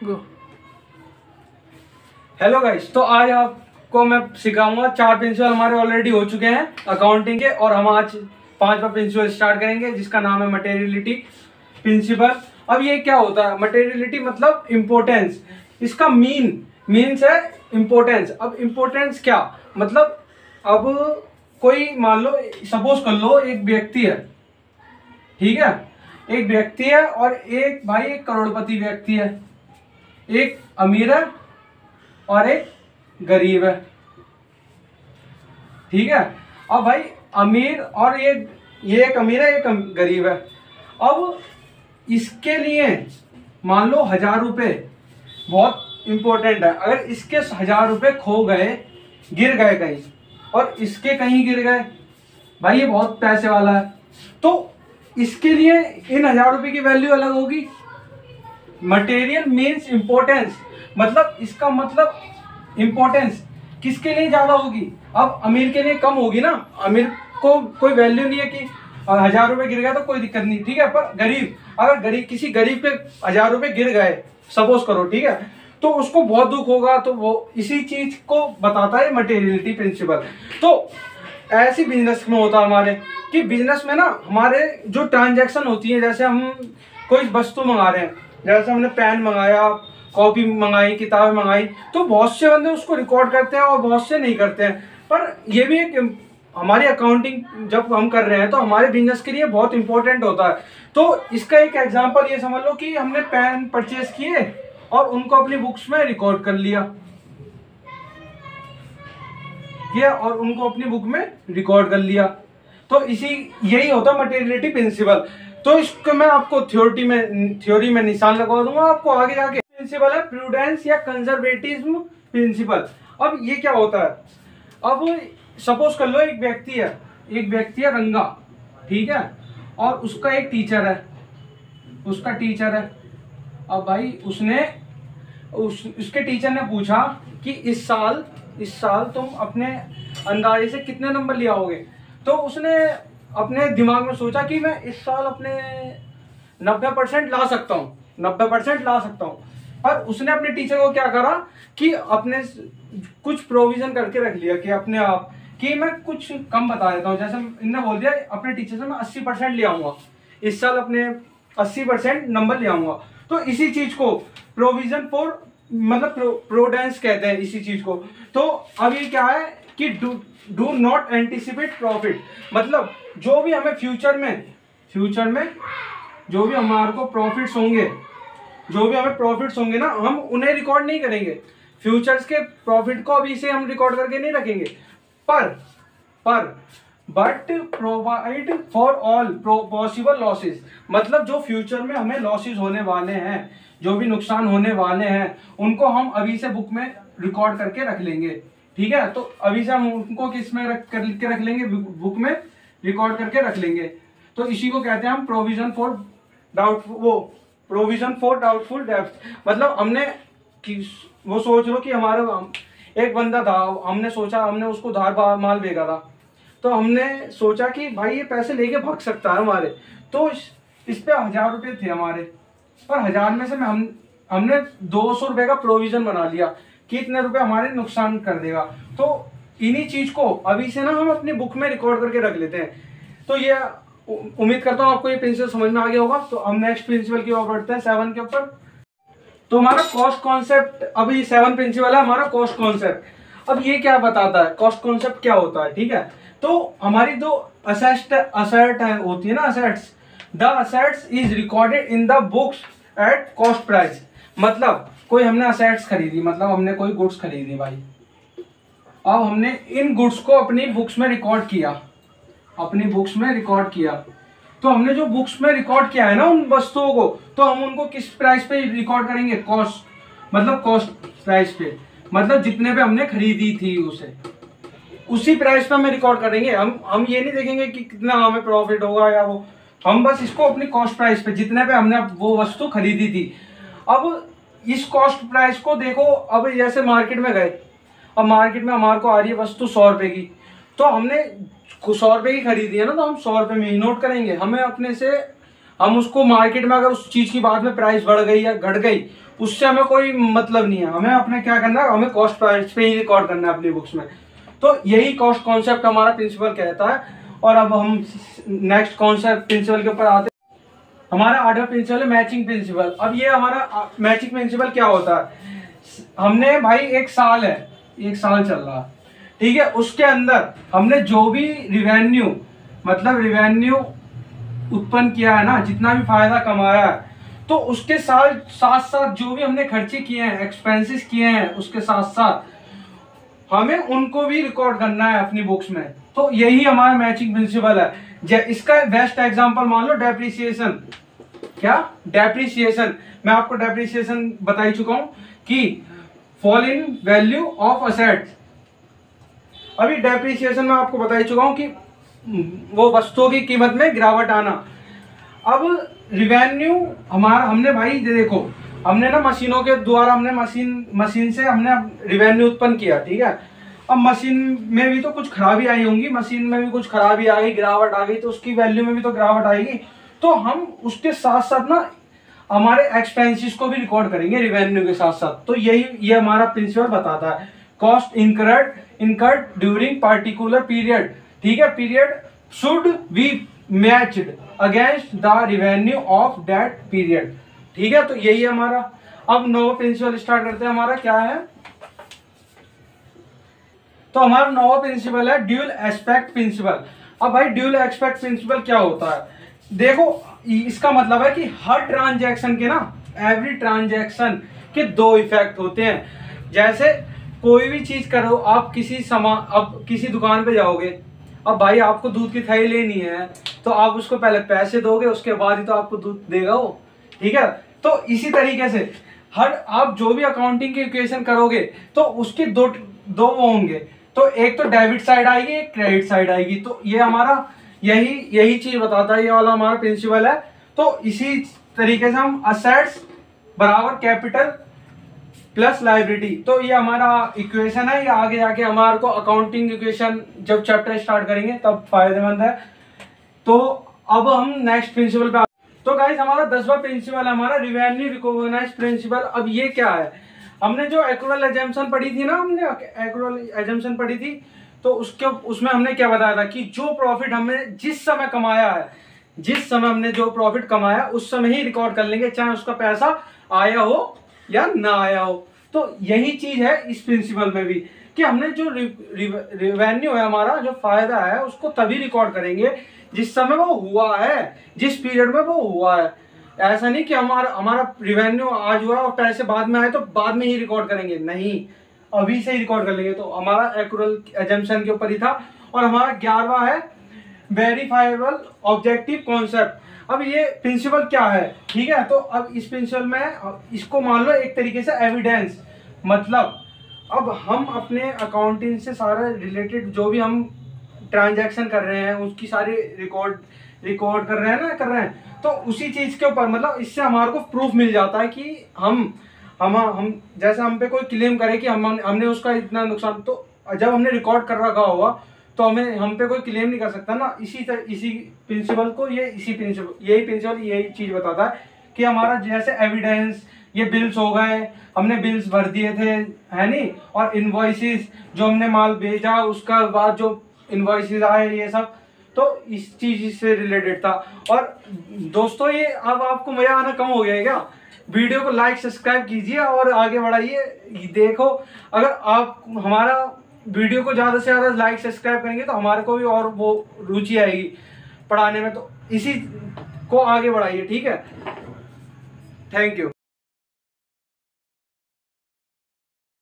गो। Hello guys, तो आज आपको मैं सिखाऊंगा 4 प्रिंसिपल हमारे ऑलरेडी हो चुके हैं अकाउंटिंग के, और हम आज 5वां प्रिंसिपल स्टार्ट करेंगे जिसका नाम है मटेरियलिटी प्रिंसिपल। अब ये क्या होता है? मटेरियलिटी मतलब इम्पोर्टेंस, इसका मीन्स है इम्पोर्टेंस। अब इम्पोर्टेंस क्या मतलब, अब कोई मान लो, सपोज कर लो एक व्यक्ति है, ठीक है, एक व्यक्ति है और एक भाई एक करोड़पति व्यक्ति है, एक अमीर है और एक गरीब है, ठीक है। अब भाई अमीर और ये एक अमीर है, एक गरीब है। अब इसके लिए मान लो 1000 रुपये बहुत इंपॉर्टेंट है। अगर इसके 1000 रुपये खो गए, गिर गए कहीं, और इसके कहीं गिर गए, भाई ये बहुत पैसे वाला है, तो इसके लिए इन 1000 रुपये की वैल्यू अलग होगी। मटेरियल मीन्स इंपॉर्टेंस, मतलब इसका मतलब इंपॉर्टेंस किसके लिए ज्यादा होगी? अब अमीर के लिए कम होगी ना, अमीर को कोई वैल्यू नहीं है कि 1000 रुपये गिर गया तो कोई दिक्कत नहीं, ठीक है। पर गरीब, अगर किसी गरीब के 1000 रुपये गिर गए सपोज करो, ठीक है, तो उसको बहुत दुख होगा। तो वो इसी चीज को बताता है मटेरियलिटी प्रिंसिपल। तो ऐसी बिजनेस में होता है हमारे, कि बिजनेस में ना हमारे जो ट्रांजैक्शन होती है, जैसे हम कोई वस्तु मंगा रहे हैं, जैसे हमने पेन मंगाया, कॉपी मंगाई, किताबें मंगाई, तो बहुत से बंदे उसको रिकॉर्ड करते हैं और बहुत से नहीं करते हैं। पर ये भी एक हमारी अकाउंटिंग जब हम कर रहे हैं तो हमारे बिजनेस के लिए बहुत इंपॉर्टेंट होता है। तो इसका एक एग्जांपल ये समझ लो कि हमने पेन परचेज किए और उनको अपनी बुक्स में रिकॉर्ड कर लिया, और उनको अपनी बुक में रिकॉर्ड कर लिया। तो यही होता है मटेरियलिटी प्रिंसिपल। तो इसको मैं आपको थ्योरी में निशान लगवा दूंगा आपको आगे जाके। प्रिंसिपल है प्रूडेंस या कंजर्वेटिज्म प्रिंसिपल। अब ये क्या होता है? अब सपोज कर लो एक व्यक्ति है रंगा, ठीक है, और उसका एक टीचर है, अब भाई उसके टीचर ने पूछा कि इस साल तुम अपने अंदाजे से कितने नंबर ले आओगे। तो उसने अपने दिमाग में सोचा कि मैं इस साल अपने 90% ला सकता हूँ। पर उसने अपने टीचर को क्या करा कि अपने कुछ प्रोविजन करके रख लिया कि अपने आप कि मैं कुछ कम बता देता हूँ। जैसे इन्होंने बोल दिया अपने टीचर से मैं 80% ले आऊंगा, इस साल अपने 80% नंबर ले आऊंगा। तो इसी चीज को प्रोविजन फॉर मतलब प्रोडेंस कहते हैं इसी चीज को। तो अब ये क्या है कि डू नॉट एंटिसिपेट प्रॉफिट, मतलब जो भी हमें फ्यूचर में जो भी हमारे को प्रॉफिट्स होंगे ना, हम उन्हें रिकॉर्ड नहीं करेंगे। फ्यूचर्स के प्रॉफिट को अभी से हम रिकॉर्ड करके नहीं रखेंगे, but provide for all possible losses, मतलब जो फ्यूचर में हमें लॉसेस होने वाले हैं, जो भी नुकसान होने वाले हैं, उनको हम अभी से बुक में रिकॉर्ड करके रख लेंगे, ठीक है। तो अभी से हम उनको किस में करके रख लेंगे? बुक में रिकॉर्ड करके रख लेंगे। तो इसी को कहते हैं हम प्रोविजन फॉर डाउटफुल डेब्ट्स। मतलब हमने वो सोच लो कि हमारा एक बंदा था, हमने उसको धार माल बेचा था, तो हमने सोचा कि भाई ये पैसे लेके भाग सकता है हमारे, तो इस पे 1000 रुपये थे हमारे, पर 1000 में से हमने 200 रुपये का प्रोविजन बना लिया कि इतने रुपए हमारे नुकसान कर देगा। तो इन्हीं चीज को अभी से ना हम अपनी बुक में रिकॉर्ड करके रख लेते हैं। तो ये उम्मीद करता हूँ आपको ये प्रिंसिपल समझ में आ गया होगा। तो हम नेक्स्ट प्रिंसिपल की ओर बढ़ते हैं, 7 के ऊपर। तो हमारा कॉस्ट कॉन्सेप्ट, अभी 7 प्रिंसिपल है हमारा कॉस्ट कॉन्सेप्ट। अब ये क्या बताता है, कॉस्ट कॉन्सेप्ट क्या होता है, ठीक है। तो हमारी जो असेट होती है ना, assets, the assets is recorded in the books at cost price. मतलब कोई हमने असेट्स खरीदी, मतलब हमने कोई गुड्स खरीदी भाई, अब हमने इन गुड्स को अपनी बुक्स में रिकॉर्ड किया, तो हमने जो बुक्स में रिकॉर्ड किया है ना उन वस्तुओं को, तो हम उनको किस प्राइस पे रिकॉर्ड करेंगे? कॉस्ट प्राइस पे, मतलब जितने पे हमने खरीदी थी उसी प्राइस पे हमें रिकॉर्ड करेंगे। हम ये नहीं देखेंगे कि कितना हमें प्रॉफिट होगा या वो, हम बस इसको अपनी कॉस्ट प्राइस पे, जितने पे हमने वो वस्तु खरीदी थी। अब इस कॉस्ट प्राइस को देखो, अब जैसे मार्केट में गए, अब मार्केट में हमारे को आ रही है वस्तु 100 रुपए की, तो हमने 100 रुपए की खरीदी है ना, तो हम 100 रुपए में ही नोट करेंगे। हमें अपने से हम उसको मार्केट में अगर उस चीज की बाद में प्राइस बढ़ गई या घट गई, उससे हमें कोई मतलब नहीं है। हमें अपने क्या करना है, हमें कॉस्ट प्राइस पे ही रिकॉर्ड करना है अपनी बुक्स में। तो यही कॉस्ट कॉन्सेप्ट हमारा प्रिंसिपल कहता है। और अब हम नेक्स्ट कॉन्सेप्ट प्रिंसिपल के ऊपर आते हैं। हमारा आठवां प्रिंसिपल है मैचिंग प्रिंसिपल। अब ये हमारा मैचिंग प्रिंसिपल क्या होता है, हमने भाई एक साल चल रहा, ठीक है, उसके अंदर हमने जो भी रिवेन्यू उत्पन्न किया है ना, जितना भी फायदा कमाया है, तो उसके साथ साथ जो भी हमने खर्चे किए हैं, एक्सपेंसेस किए हैं, उसके साथ साथ हमें उनको भी रिकॉर्ड करना है अपनी बुक्स में। तो यही हमारा मैचिंग प्रिंसिपल है। इसका बेस्ट एग्जांपल मान लो डेप्रिसिएशन। क्या डेप्रिसिएशन, मैं आपको डेप्रिसिएशन बता ही चुका हूं कि fall in value of assets. अभी डेप्रिसिएशन में आपको बता ही चुका हूं कि वो वस्तुओं की कीमत में गिरावट आना। अब रिवेन्यू हमारा, हमने भाई देखो, हमने ना मशीनों के द्वारा हमने मशीन से हमने रिवेन्यू उत्पन्न किया, ठीक है। अब मशीन में भी तो कुछ खराबी आई होंगी, मशीन में भी कुछ खराबी आ गई, गिरावट आ गई, तो उसकी वैल्यू में भी तो गिरावट आएगी। तो हम उसके साथ साथ ना हमारे एक्सपेंसेस को भी रिकॉर्ड करेंगे रिवेन्यू के साथ साथ। तो ये हमारा प्रिंसिपल बताता है, cost incurred during particular period, ठीक है, period should be matched against the revenue of that period, ठीक है। तो यही है हमारा। अब नौवां प्रिंसिपल स्टार्ट करते हैं। हमारा क्या है, तो हमारा नौवां प्रिंसिपल है ड्यूल एस्पेक्ट प्रिंसिपल। अब भाई ड्यूल एस्पेक्ट प्रिंसिपल क्या होता है, देखो इसका मतलब है कि हर ट्रांजैक्शन के ना, एवरी ट्रांजैक्शन के दो इफेक्ट होते हैं। जैसे कोई भी चीज करो, आप किसी दुकान पे जाओगे, अब भाई आपको दूध की थैली लेनी है, तो आप उसको पहले पैसे दोगे, उसके बाद ही तो आपको दूध देगा वो, ठीक है। तो इसी तरीके से आप जो भी अकाउंटिंग की इक्वेशन करोगे, तो उसके दो होंगे, तो एक तो डेबिट साइड आएगी, एक क्रेडिट साइड आएगी। तो ये हमारा यही चीज बताता है, ये वाला हमारा प्रिंसिपल है। तो इसी तरीके से हम असेट्स बराबर कैपिटल प्लस लायबिलिटी, तो ये हमारा इक्वेशन है। ये आगे जाके हमारे को अकाउंटिंग इक्वेशन जब चैप्टर स्टार्ट करेंगे तब फायदेमंद है। तो अब हम नेक्स्ट प्रिंसिपल पे तो गाइस हमारा 10वां प्रिंसिपल है हमारा रिवेन्यू रिकॉग्नाइज्ड प्रिंसिपल। अब ये क्या है, हमने जो एक्रूअल एजम्पशन पढ़ी थी ना, तो उसमें हमने क्या बताया था कि जो प्रॉफिट हमने जिस समय हमने जो प्रॉफिट कमाया उस समय ही रिकॉर्ड कर लेंगे, चाहे उसका पैसा आया हो या ना आया हो। तो यही चीज है इस प्रिंसिपल में भी, कि हमने जो रिवेन्यू है, हमारा जो फायदा है, उसको तभी रिकॉर्ड करेंगे जिस समय वो हुआ है, जिस पीरियड में वो हुआ है। ऐसा नहीं कि हमारा रिवेन्यू आज हुआ और पैसे बाद में आए तो बाद में ही रिकॉर्ड करेंगे, नहीं, अभी से ही रिकॉर्ड कर लेंगे। तो हमारा एक्रूअल एजम्पशन के ऊपर ही था। और हमारा 11वां है वेरीफाइबल ऑब्जेक्टिव कॉन्सेप्ट। अब ये प्रिंसिपल क्या है, ठीक है। तो अब इस प्रिंसिपल में इसको मान लो एक तरीके से एविडेंस, मतलब अब हम अपने अकाउंटिंग से सारे रिलेटेड जो भी हम ट्रांजैक्शन कर रहे हैं उसकी सारी रिकॉर्ड कर रहे हैं, तो उसी चीज के ऊपर, मतलब इससे हमारे को प्रूफ मिल जाता है कि हम जैसे हम पे कोई क्लेम करे कि हमने उसका इतना नुकसान, तो जब हमने रिकॉर्ड कर रखा होगा तो हम पे कोई क्लेम नहीं कर सकता ना। इसी प्रिंसिपल को यही प्रिंसिपल यही चीज बताता है कि हमारा जैसे एविडेंस, ये बिल्स हो गए, हमने बिल्स भर दिए थे, है नहीं, और इनवॉइसेस जो हमने माल भेजा उसका बाद जो इनवॉइसेस आए, ये सब तो इस चीज से रिलेटेड था। और दोस्तों ये अब आपको मजा आना कम हो गया है क्या, वीडियो को लाइक सब्सक्राइब कीजिए और आगे बढ़ाइए। देखो अगर आप हमारा वीडियो को ज़्यादा से ज़्यादा लाइक सब्सक्राइब करेंगे तो हमारे को भी और वो रुचि आएगी पढ़ाने में, तो इसी को आगे बढ़ाइए, ठीक है। Thank you.